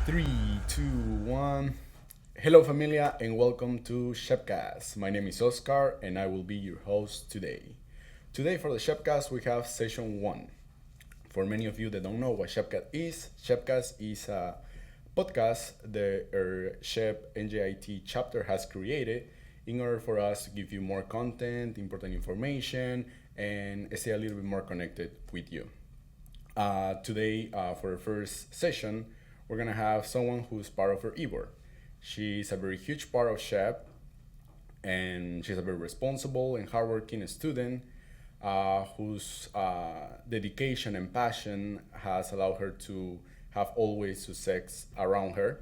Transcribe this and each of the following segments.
Three, two, one. Hello, familia, and welcome to SHPEcast. My name is Oscar, and I will be your host today. Today, for the SHPEcast, we have session one. For many of you that don't know what SHPEcast is a podcast the SHPE NJIT chapter has created in order for us to give you more content, important information, and stay a little bit more connected with you. Today, for our first session, we're gonna have someone who's part of our e-board. She's a very huge part of SHPE, and she's a very responsible and hardworking student whose dedication and passion has allowed her to have always success around her.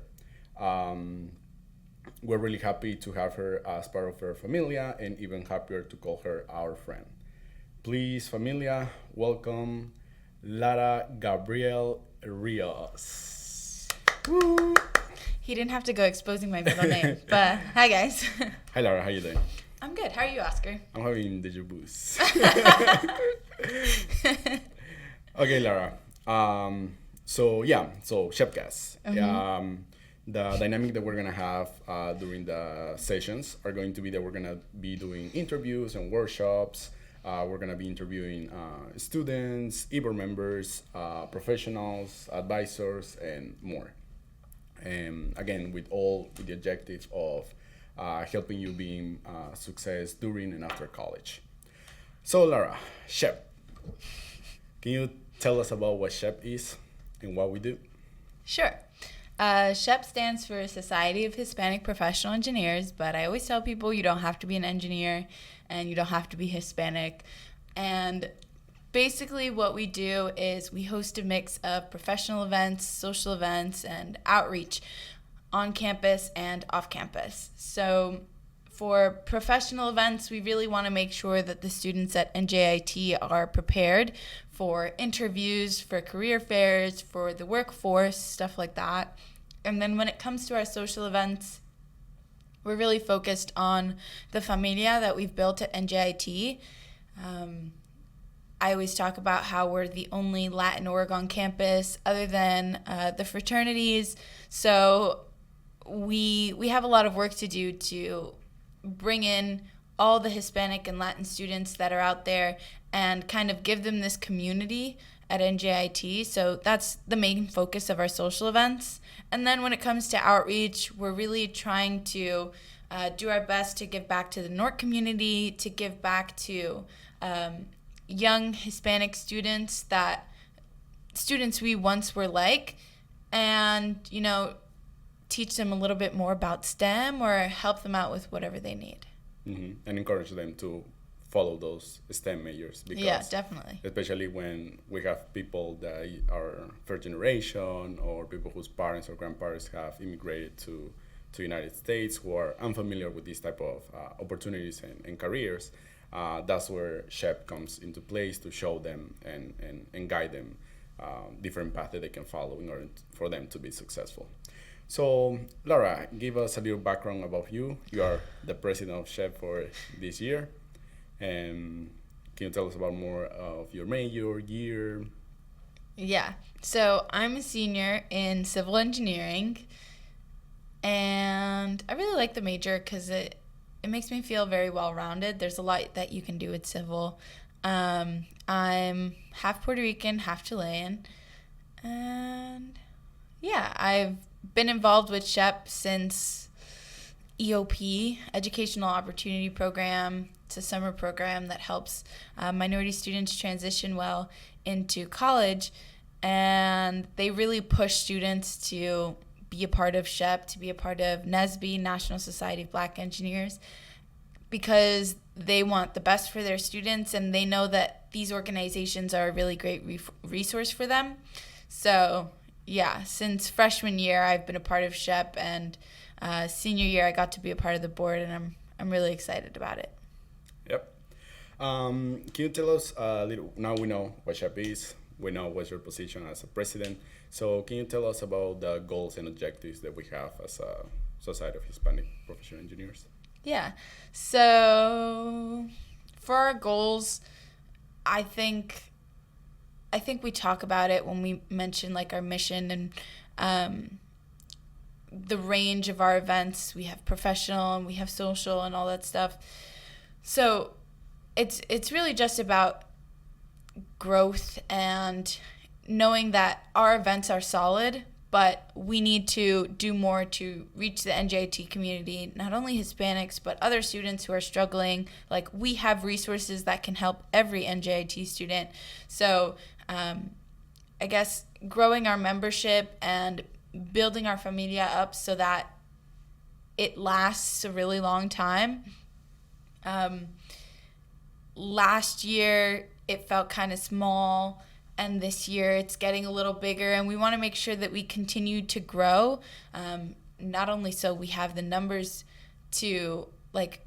We're really happy to have her as part of our familia and even happier to call her our friend. Please, familia, welcome Lara Gabriel Rios. Woo. He didn't have to go exposing my middle name, but hi guys. Hi Lara, how you doing? I'm good. How are you, Oscar? I'm having deja vus. Okay, Lara. So SHPEcast. The dynamic that we're gonna have during the sessions are going to be that we're gonna be doing interviews and workshops. We're gonna be interviewing students, e-board members, professionals, advisors, and more. Again, with the objective of helping you being success during and after college. So Lara, SHPE. Can you tell us about what SHPE is and what we do? Sure. SHPE stands for Society of Hispanic Professional Engineers, but I always tell people you don't have to be an engineer and you don't have to be Hispanic. And basically what we do is we host a mix of professional events, social events, and outreach on campus and off campus. So for professional events, we really want to make sure that the students at NJIT are prepared for interviews, for career fairs, for the workforce, stuff like that. And then when it comes to our social events, we're really focused on the familia that we've built at NJIT. I always talk about how we're the only Latin org on campus other than the fraternities. So we have a lot of work to do to bring in all the Hispanic and Latin students that are out there and kind of give them this community at NJIT. So that's the main focus of our social events. And then when it comes to outreach, we're really trying to do our best to give back to the NORC community, to give back to young Hispanic students we once were like, and, teach them a little bit more about STEM or help them out with whatever they need. Mm-hmm. And encourage them to follow those STEM majors. Because yeah, definitely. Especially when we have people that are first generation or people whose parents or grandparents have immigrated to United States who are unfamiliar with this type of opportunities and careers. That's where SHPE comes into place to show them and guide them different paths that they can follow in order for them to be successful. So, Lara, give us a little background about you. You are the president of SHPE for this year. And can you tell us about more of your major, year? Yeah. So I'm a senior in civil engineering. And I really like the major because it makes me feel very well-rounded. There's a lot that you can do with civil. I'm half Puerto Rican, half Chilean. And yeah, I've been involved with SHPE since EOP, Educational Opportunity Program. It's a summer program that helps minority students transition well into college. And they really push students to be a part of SHPE, to be a part of NSBE, National Society of Black Engineers, because they want the best for their students and they know that these organizations are a really great resource for them. So yeah, since freshman year, I've been a part of SHPE, and senior year, I got to be a part of the board, and I'm really excited about it. Yep. Can you tell us a little? Now we know what SHPE is. We know what's your position as a president. So can you tell us about the goals and objectives that we have as a Society of Hispanic Professional Engineers? Yeah. So for our goals, I think we talk about it when we mention like our mission, and the range of our events. We have professional and we have social and all that stuff. So it's really just about growth and knowing that our events are solid, but we need to do more to reach the NJIT community, not only Hispanics, but other students who are struggling. Like, we have resources that can help every NJIT student. So I guess growing our membership and building our familia up so that it lasts a really long time. Last year, it felt kind of small, and this year it's getting a little bigger, and we want to make sure that we continue to grow, not only so we have the numbers to like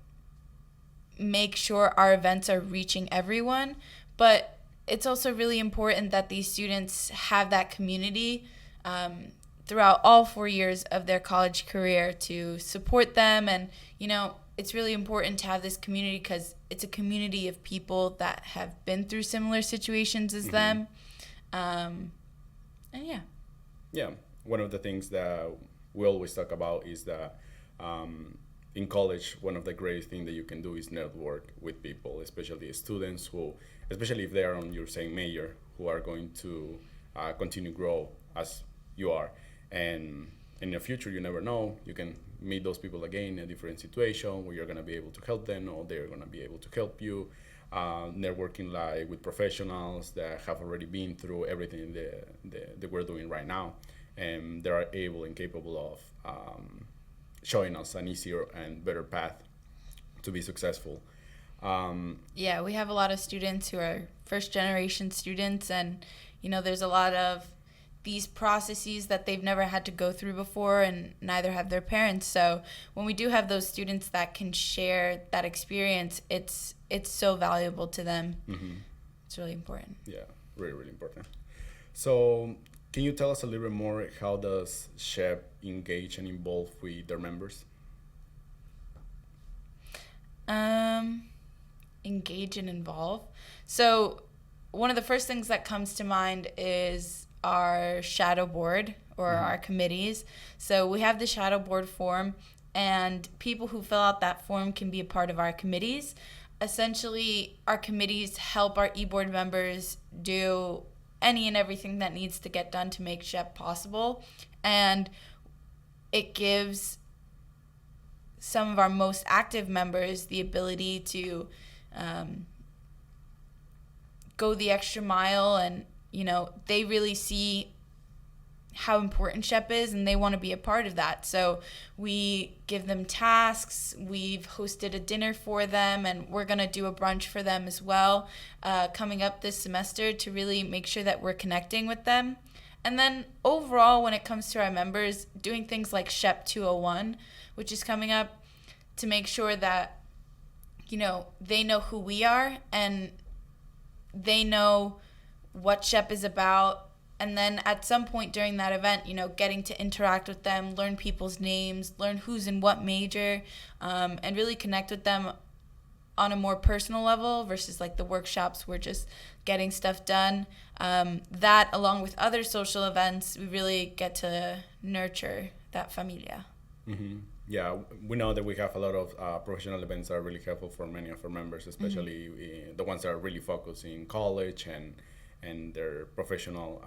make sure our events are reaching everyone, but it's also really important that these students have that community throughout all 4 years of their college career to support them. And it's really important to have this community because it's a community of people that have been through similar situations as them. And yeah, one of the things that we always talk about is that in college, one of the greatest things that you can do is network with people, especially students who, especially if they are on your same major, who are going to continue grow as you are. And in the future, you never know, you can meet those people again in a different situation where you're going to be able to help them or they're going to be able to help you. Networking like with professionals that have already been through everything that we're doing right now, and they are able and capable of showing us an easier and better path to be successful. We have a lot of students who are first generation students, and there's a lot of these processes that they've never had to go through before, and neither have their parents. So when we do have those students that can share that experience, it's so valuable to them. It's really important. Yeah, really, really important. So can you tell us a little bit more, how does SHPE engage and involve with their members? Engage and involve. So one of the first things that comes to mind is our shadow board or our committees. So we have the shadow board form, and people who fill out that form can be a part of our committees. Essentially, our committees help our e-board members do any and everything that needs to get done to make SHPE possible, and it gives some of our most active members the ability to go the extra mile, and they really see how important SHPE is, and they want to be a part of that. So we give them tasks. We've hosted a dinner for them, and we're going to do a brunch for them as well coming up this semester to really make sure that we're connecting with them. And then overall, when it comes to our members, doing things like SHPE 201, which is coming up, to make sure that, they know who we are and they know what SHPE is about. And then at some point during that event, getting to interact with them, learn people's names, learn who's in what major, and really connect with them on a more personal level versus like the workshops, we're just getting stuff done. That, along with other social events, we really get to nurture that familia. Yeah, we know that we have a lot of professional events that are really helpful for many of our members, especially the ones that are really focused in college and their professional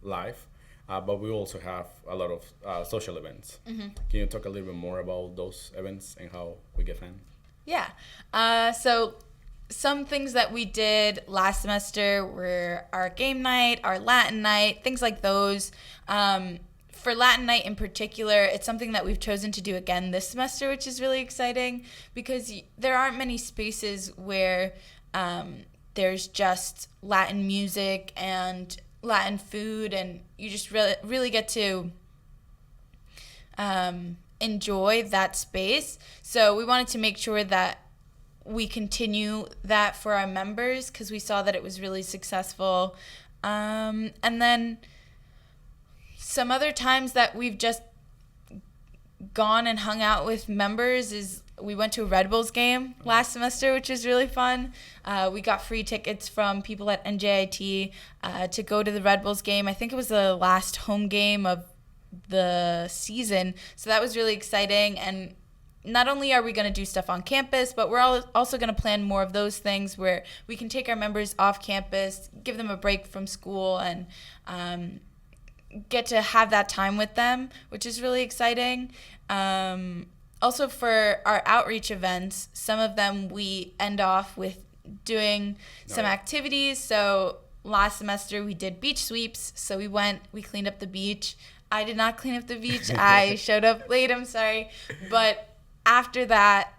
life. But we also have a lot of social events. Can you talk a little bit more about those events and how we get fans? Yeah. So some things that we did last semester were our game night, our Latin night, things like those. For Latin night in particular, it's something that we've chosen to do again this semester, which is really exciting because there aren't many spaces where there's just Latin music and Latin food, and you just really get to enjoy that space. So we wanted to make sure that we continue that for our members because we saw that it was really successful. And then some other times that we've just gone and hung out with members is we went to a Red Bulls game last semester, which was really fun. We got free tickets from people at NJIT to go to the Red Bulls game. I think it was the last home game of the season. So that was really exciting. And not only are we going to do stuff on campus, but we're also going to plan more of those things where we can take our members off campus, give them a break from school, and get to have that time with them, which is really exciting. Also, for our outreach events, some of them we end off with doing some activities. So last semester we did beach sweeps. So we cleaned up the beach. I did not clean up the beach. I showed up late, I'm sorry. But after that,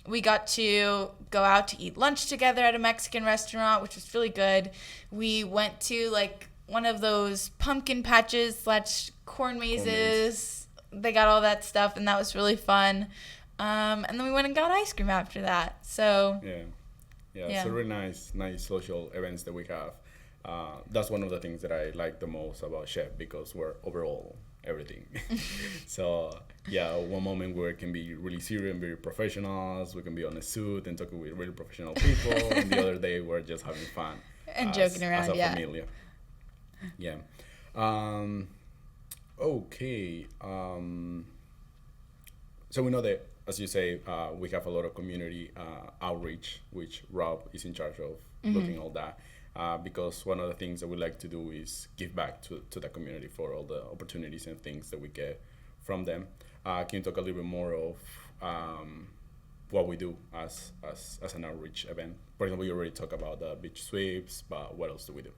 we got to go out to eat lunch together at a Mexican restaurant, which was really good. We went to like one of those pumpkin patches / corn mazes. They got all that stuff, and that was really fun. And then we went and got ice cream after that. So yeah, it's a really nice social events that we have. That's one of the things that I like the most about SHPE, because we're overall everything. So yeah, one moment we can be really serious and very professionals. We can be on a suit and talking with really professional people, and the other day we're just having fun and joking around. As a familia. Yeah. Okay. So we know that, as you say, we have a lot of community outreach, which Rob is in charge of looking all that. Because one of the things that we like to do is give back to the community for all the opportunities and things that we get from them. Can you talk a little bit more of what we do as an outreach event? For example, you already talked about the beach sweeps, but what else do we do?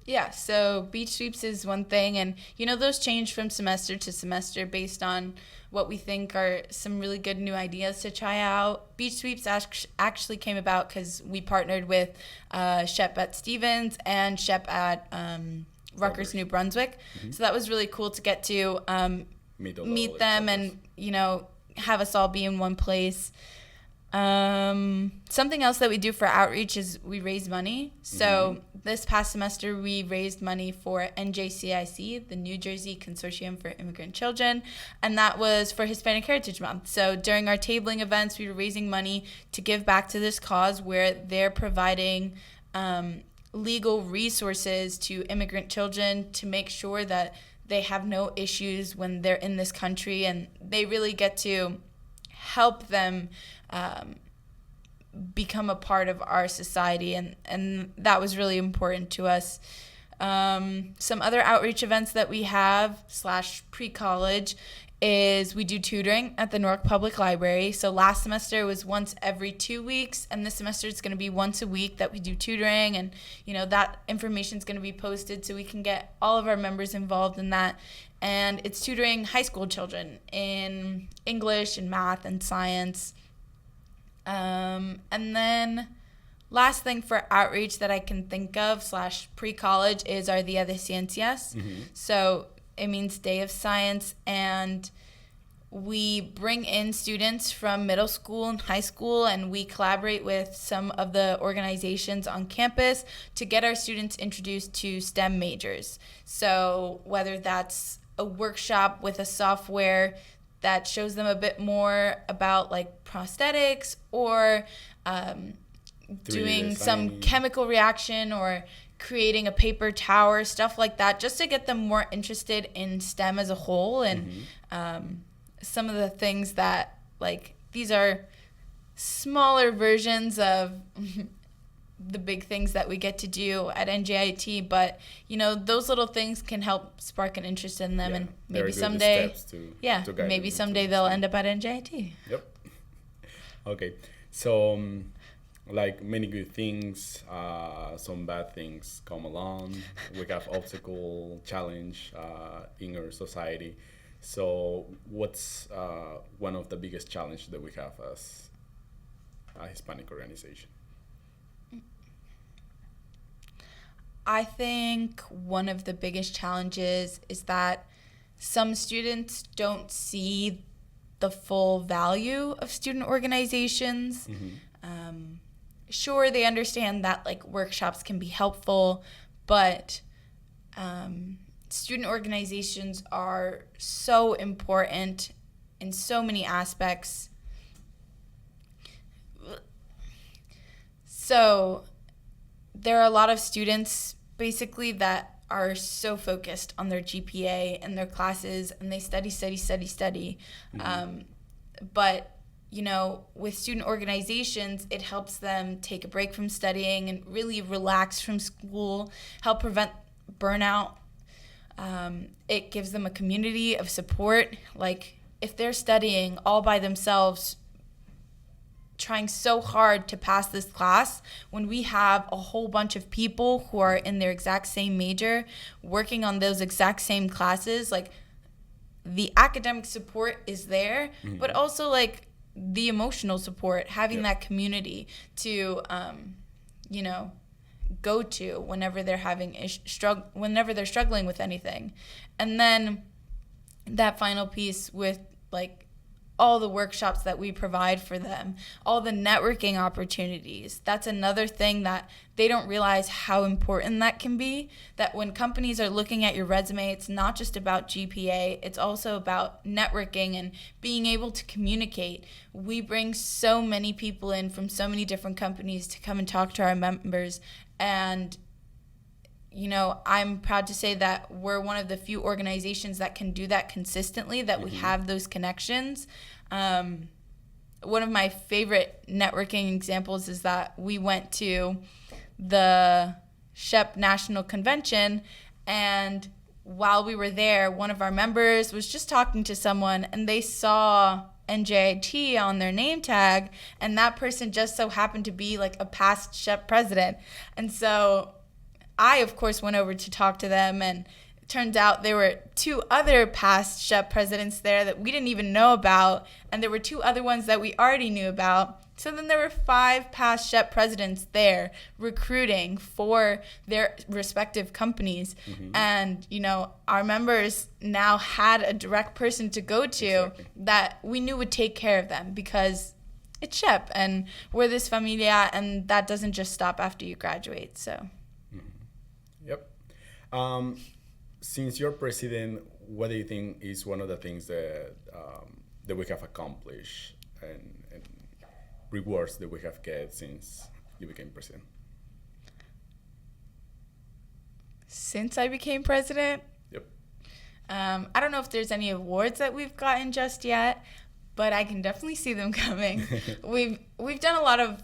Yeah, so beach sweeps is one thing, and those change from semester to semester based on what we think are some really good new ideas to try out. Beach sweeps actually came about because we partnered with SHPE at Stevens and SHPE at Rutgers, New Brunswick. So that was really cool to get to meet them and have us all be in one place. Something else that we do for outreach is we raise money. So this past semester we raised money for NJIT, the New Jersey Consortium for Immigrant Children, and that was for Hispanic Heritage Month. So during our tabling events, we were raising money to give back to this cause where they're providing legal resources to immigrant children to make sure that they have no issues when they're in this country, and they really get to help them become a part of our society, and that was really important to us. Some other outreach events that we have / pre-college is we do tutoring at the Newark Public Library. So last semester it was once every 2 weeks, and this semester it's going to be once a week that we do tutoring, and that information is going to be posted so we can get all of our members involved in that. And it's tutoring high school children in English and math and science. And then last thing for outreach that I can think of / pre-college is our Dia de Ciencias. So it means Day of Science, and we bring in students from middle school and high school, and we collaborate with some of the organizations on campus to get our students introduced to STEM majors. So whether that's a workshop with a software that shows them a bit more about like prosthetics, or doing some chemical reaction, or creating a paper tower, stuff like that, just to get them more interested in STEM as a whole. And some of the things that, like, these are smaller versions of the big things that we get to do at NJIT, but those little things can help spark an interest in them, and maybe someday they'll end up at NJIT. Yep. Okay, so like many good things, some bad things come along. We have obstacle, challenge in our society. So what's one of the biggest challenges that we have as a Hispanic organization? I think one of the biggest challenges is that some students don't see the full value of student organizations. Sure, they understand that like workshops can be helpful, but student organizations are so important in so many aspects. So there are a lot of students basically that are so focused on their GPA and their classes, and they study. But, with student organizations, it helps them take a break from studying and really relax from school, help prevent burnout. It gives them a community of support. Like, if they're studying all by themselves, trying so hard to pass this class, when we have a whole bunch of people who are in their exact same major working on those exact same classes, like, the academic support is there, but also, like, the emotional support, having that community to go to whenever they're whenever they're struggling with anything. And then that final piece with, like, all the workshops that we provide for them, all the networking opportunities. That's another thing that they don't realize how important that can be, that when companies are looking at your resume, it's not just about GPA, it's also about networking and being able to communicate. We bring so many people in from so many different companies to come and talk to our members, and I'm proud to say that we're one of the few organizations that can do that consistently, that we have those connections. One of my favorite networking examples is that we went to the SHPE National Convention, and while we were there, one of our members was just talking to someone, and they saw NJIT on their name tag, and that person just so happened to be, like, a past SHPE president. And so I, of course, went over to talk to them, and it turns out there were 2 other past SHPE presidents there that we didn't even know about, and there were 2 other ones that we already knew about. So then there were 5 past SHPE presidents there recruiting for their respective companies. And, our members now had a direct person to go to that we knew would take care of them, because it's SHPE, and we're this familia, and that doesn't just stop after you graduate, so... Yep. Since you're president, what do you think is one of the things that we have accomplished and rewards that we have get since you became president? Since I became president? Yep. I don't know if there's any awards that we've gotten just yet, but I can definitely see them coming. We've done a lot of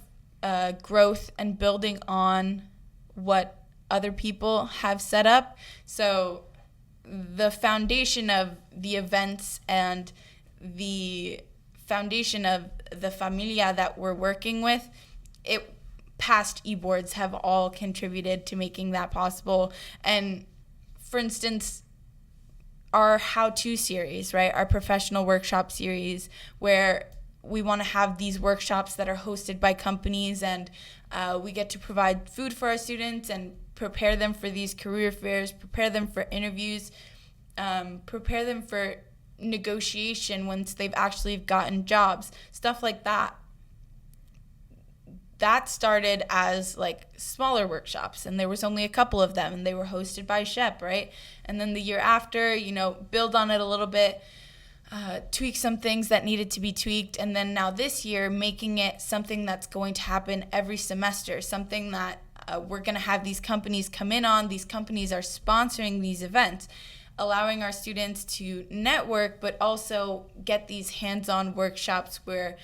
growth and building on what other people have set up. So the foundation of the events and the foundation of the familia that we're working with, past e-boards have all contributed to making that possible. And for instance, our how-to series, right? Our professional workshop series, where we want to have these workshops that are hosted by companies, and we get to provide food for our students and prepare them for these career fairs, prepare them for interviews, prepare them for negotiation once they've actually gotten jobs, stuff like that. That started as, like, smaller workshops, and there was only a couple of them, and they were hosted by SHPE, right? And then the year after, build on it a little bit, tweak some things that needed to be tweaked, and then now this year, making it something that's going to happen every semester, something that we're going to have these companies come in on. These companies are sponsoring these events, allowing our students to network, but also get these hands-on workshops where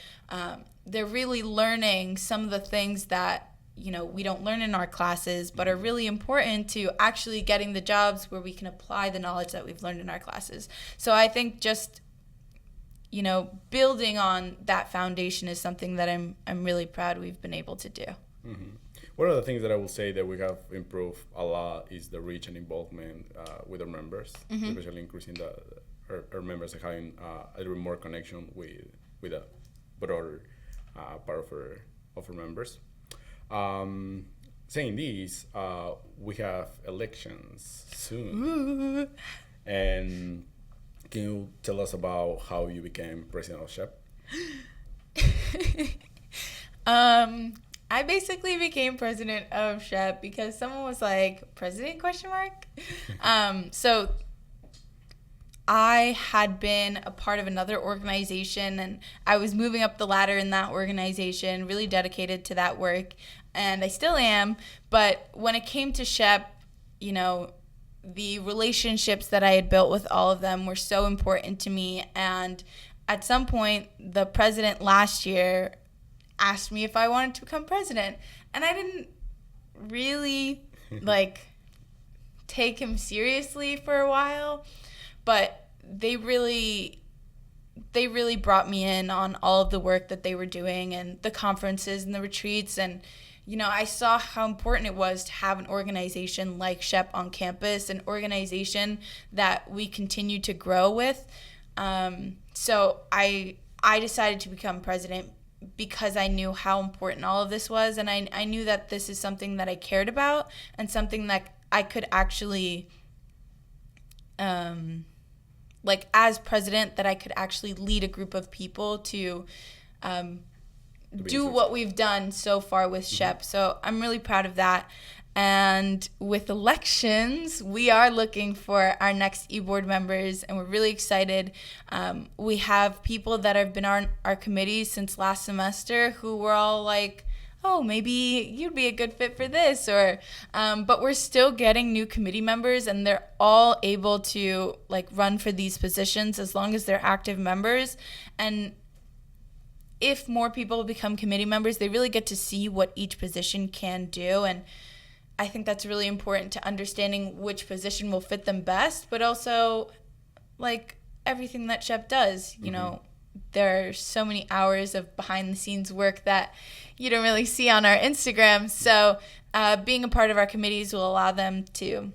they're really learning some of the things that we don't learn in our classes, but are really important to actually getting the jobs where we can apply the knowledge that we've learned in our classes. So I think just building on that foundation is something that I'm really proud we've been able to do. One of the things that I will say that we have improved a lot is the reach and involvement with our members, especially increasing our members and having a little more connection with a broader part of our members. Saying this, we have elections soon. Ooh. And can you tell us about how you became president of SHPE? I basically became president of SHPE because someone was like, president ? So I had been a part of another organization, and I was moving up the ladder in that organization, really dedicated to that work, and I still am. But when it came to SHPE, the relationships that I had built with all of them were so important to me. And at some point, the president last year asked me if I wanted to become president. And I didn't really, take him seriously for a while. But they really brought me in on all of the work that they were doing and the conferences and the retreats. And, I saw how important it was to have an organization like SHPE on campus, an organization that we continue to grow with. So I decided to become president because I knew how important all of this was. And I knew that this is something that I cared about and something that I could actually, as president, that I could actually lead a group of people to do what we've done so far with SHPE. So I'm really proud of that. And with elections, we are looking for our next e-board members, and we're really excited. We have people that have been on our committees since last semester who were all like, oh, maybe you'd be a good fit for this, but we're still getting new committee members, and they're all able to run for these positions as long as they're active members. And if more people become committee members, they really get to see what each position can do. And I think that's really important to understanding which position will fit them best, but also everything that SHPE does. There are so many hours of behind the scenes work that you don't really see on our Instagram. So being a part of our committees will allow them to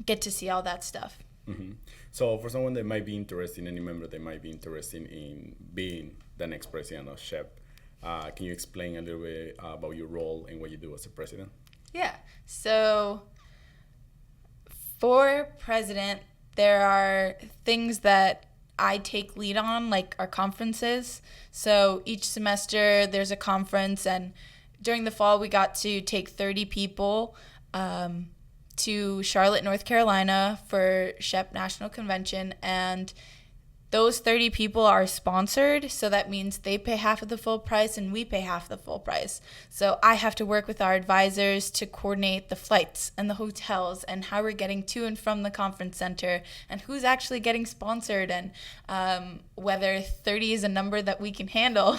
get to see all that stuff. Mm-hmm. So for someone that might be interested, any member that might be interested in being the next president of SHPE, can you explain a little bit about your role and what you do as a president? Yeah. So for president, there are things that I take lead on, like our conferences. So each semester there's a conference, and during the fall we got to take 30 people to Charlotte, North Carolina for SHPE National Convention, and those 30 people are sponsored, so that means they pay half of the full price and we pay half the full price. So I have to work with our advisors to coordinate the flights and the hotels and how we're getting to and from the conference center and who's actually getting sponsored, and whether 30 is a number that we can handle.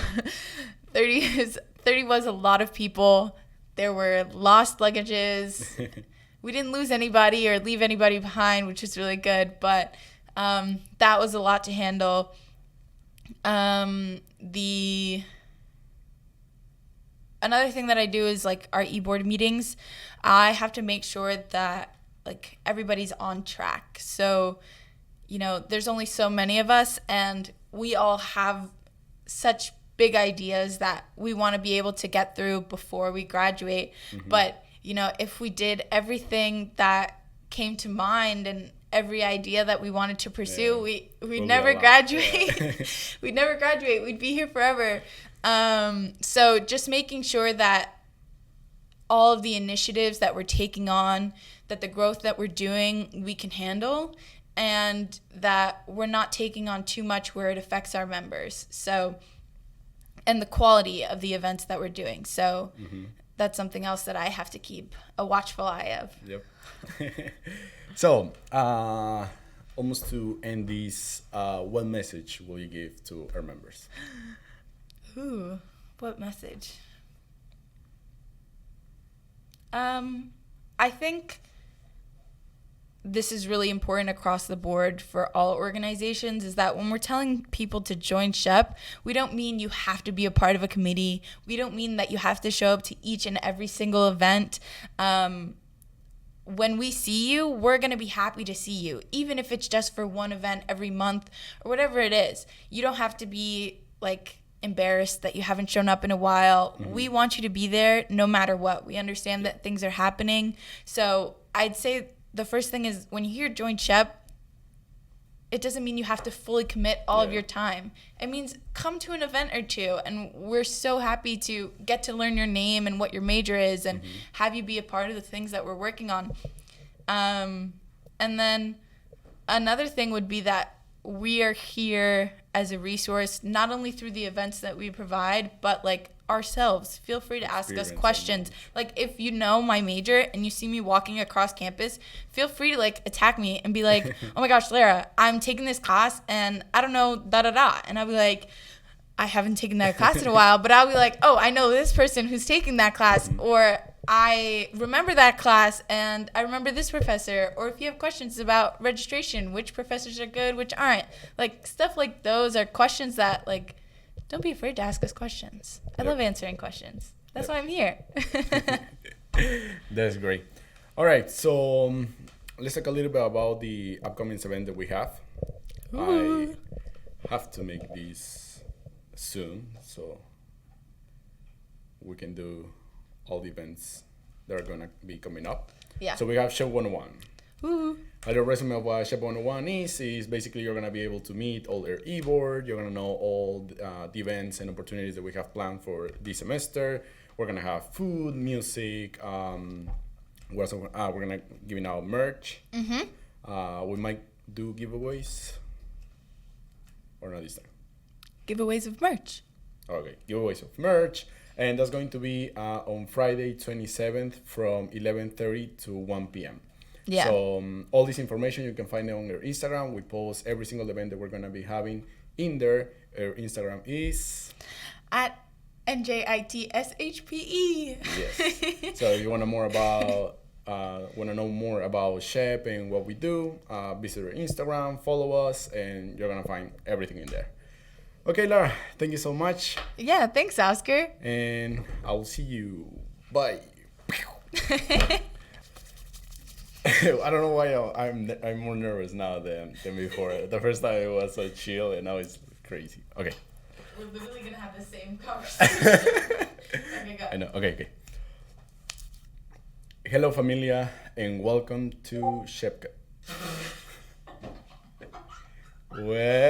30 was a lot of people. There were lost luggages. We didn't lose anybody or leave anybody behind, which is really good, but that was a lot to handle. Another thing that I do is our e-board meetings. I have to make sure that everybody's on track. So, there's only so many of us, and we all have such big ideas that we want to be able to get through before we graduate. Mm-hmm. But, if we did everything that came to mind and every idea that we wanted to pursue, we'd never graduate. Yeah. We'd never graduate. We'd be here forever. So just making sure that all of the initiatives that we're taking on, that the growth that we're doing, we can handle, and that we're not taking on too much where it affects our members. So, and the quality of the events that we're doing. So that's something else that I have to keep a watchful eye of. Yep. So, almost to end this, what message will you give to our members? Ooh, what message? I think this is really important across the board for all organizations, is that when we're telling people to join SHPE, we don't mean you have to be a part of a committee. We don't mean that you have to show up to each and every single event. When we see you, we're going to be happy to see you, even if it's just for one event every month or whatever it is. You don't have to be embarrassed that you haven't shown up in a while. Mm-hmm. We want you to be there no matter what. We understand that things are happening. So I'd say the first thing is, when you hear join SHPE, it doesn't mean you have to fully commit all of your time. It means come to an event or two, and we're so happy to get to learn your name and what your major is, and have you be a part of the things that we're working on. And then another thing would be that we are here as a resource, not only through the events that we provide, but ourselves. Feel free to ask us Experience and questions. knowledge. Like, if you know my major and you see me walking across campus, feel free to like attack me and be like, oh my gosh, Lara, I'm taking this class and I don't know, da da da. And I'll be like, I haven't taken that class in a while, but I'll be like, oh, I know this person who's taking that class, or I remember that class and I remember this professor. Or if you have questions about registration, which professors are good, which aren't, like stuff like those are questions that, like, don't be afraid to ask us questions. I love answering questions. That's why I'm here. That's great. All right, so let's talk a little bit about the upcoming event that we have. Ooh. I have to make this soon, so we can do all the events that are going to be coming up. Yeah. So we have SHPE 101. Ooh. A little resume of what SHPE 101 is basically you're going to be able to meet all their e-board, you're going to know all the events and opportunities that we have planned for this semester. We're going to have food, music, we're going to giving out merch. We might do giveaways, or not this time. Giveaways of merch. Okay, giveaways of merch, and that's going to be on Friday 27th from 11:30 to 1 p.m. Yeah. So all this information you can find it on our Instagram. We post every single event that we're going to be having in there. Our Instagram is At NJIT SHPE. yes. So if you want to know more about SHPE and what we do, visit our Instagram, follow us, and you're gonna find everything in there. Okay, Lara, thank you so much. Yeah, thanks, Oscar. And I'll see you. Bye. I don't know why I'm more nervous now than before. The first time it was so chill, and now it's crazy. Okay. We're literally gonna have the same conversation. Okay, go. I know. Okay. Hello, familia, and welcome to SHPEcast. Well.